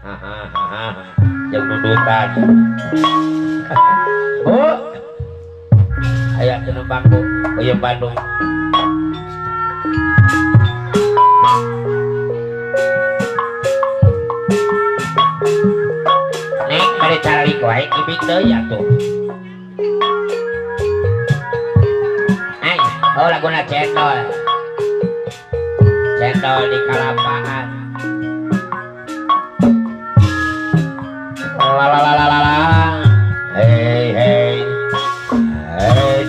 Yang nudutan. Bu, ayo cenah bangku, oyem Bandung. Nek bade cari wae ibing deui atuh. Ai, oh laguna cendol. Cendol di Kalapaan. La la la la la la. Hey hey. Hey.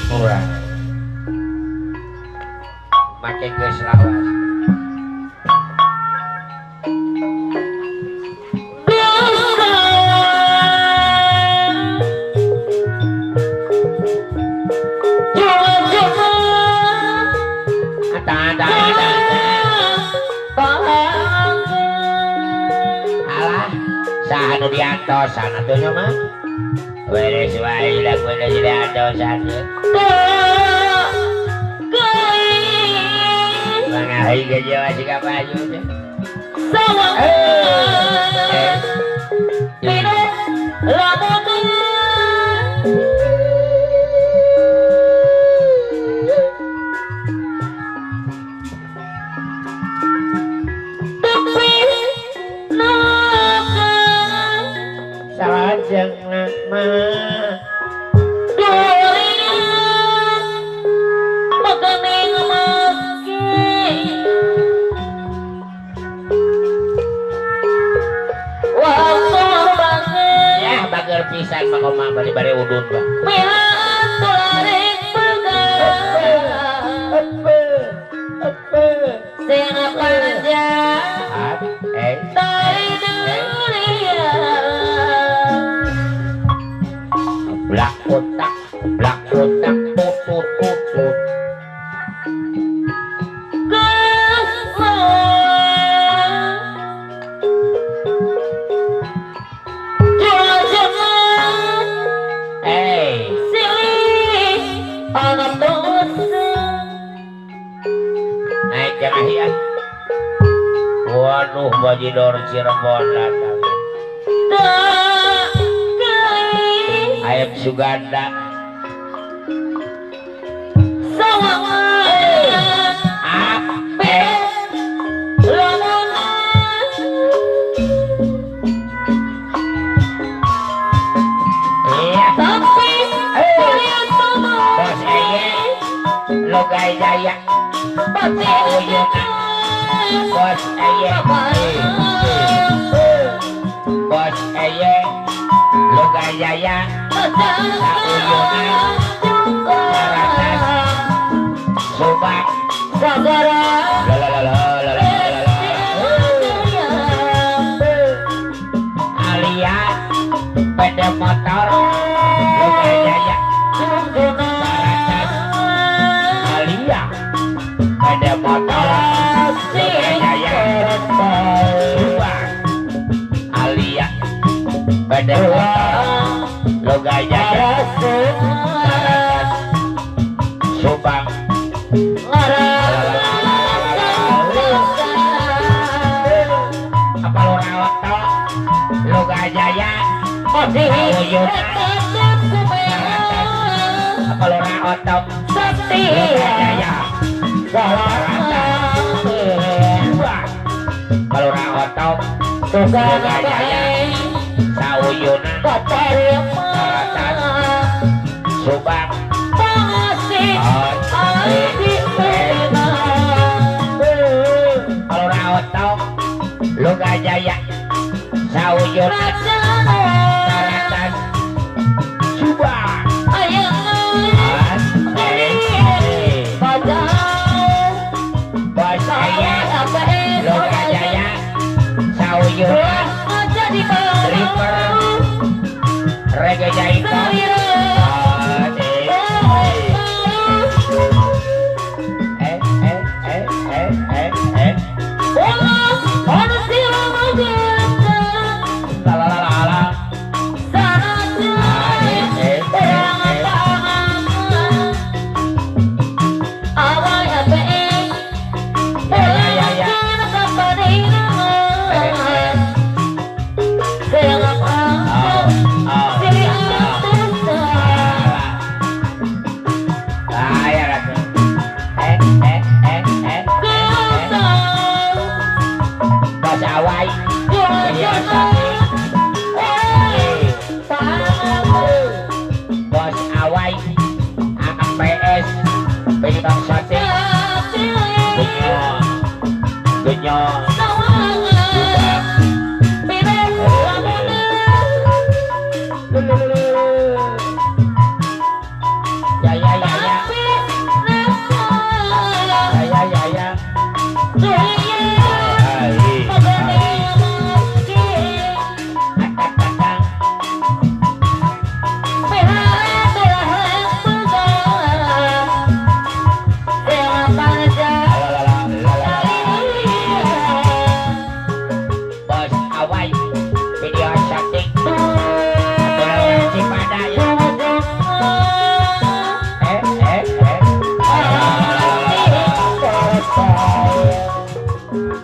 Kurang. Make geus lawas. Anu diantosan atuh mah beres wae udah kudu diantosan mangahi ge jawa siga baju teh sawang lamun jangan mah makaning maski wah banget ya bager pisan mah kumaha bari udun Pak mehan tularing apa senap aja blak kotak tutut tutut naik jamahian waduh bajidor Cirebon datang ayam Suganda Logai Jaya Bos Eye Bos Eye Logai Jaya Sauyunan Saratas Subak Sagara Alia Peda motor Logai Jaya ada motor Jaya Subang Alia pada motor Loga Jaya Subang apa lo rawat tau Loga Jaya apa lo rawat tau Loga Jaya kalau rawatau Loga Jaya Sauyunan Saratan Subang kalau rawatau Loga Jaya Sauyunan Saratan Subang Loga Jaya Sauyunan River Rega Jaiko Awal apa Kang Sate Genyong ya ya ya ya ya ya ya Bos awai video cantik pada ya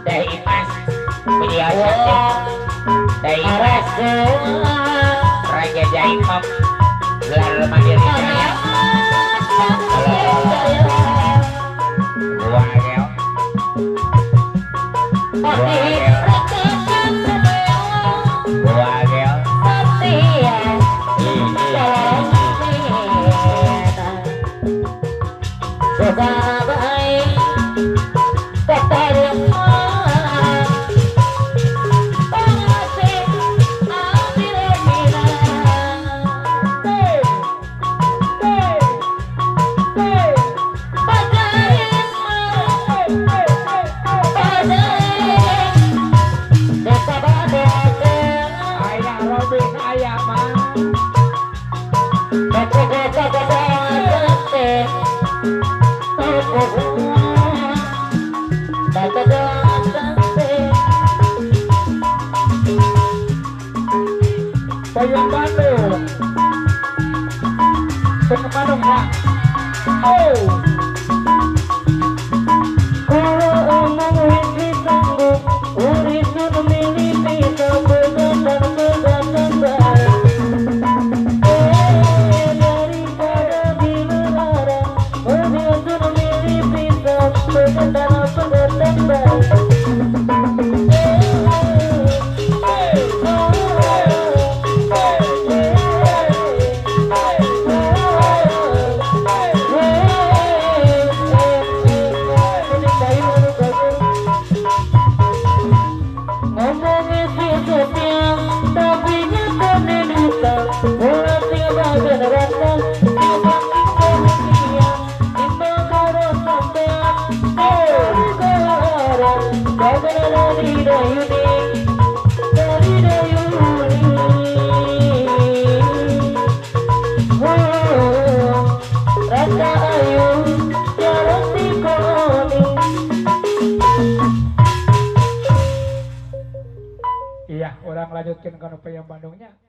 Teh Imas video cantik Teh Imas Raja Jaimom gelar mandiri saya gua gel Payung Bandung Bandung ya oh kalau omong wisi sanggup urisun milih pisau begadang baik daripada dilarang urisun milih pisau begadang baik Iya, orang lanjutkan ke Payung Bandungnya.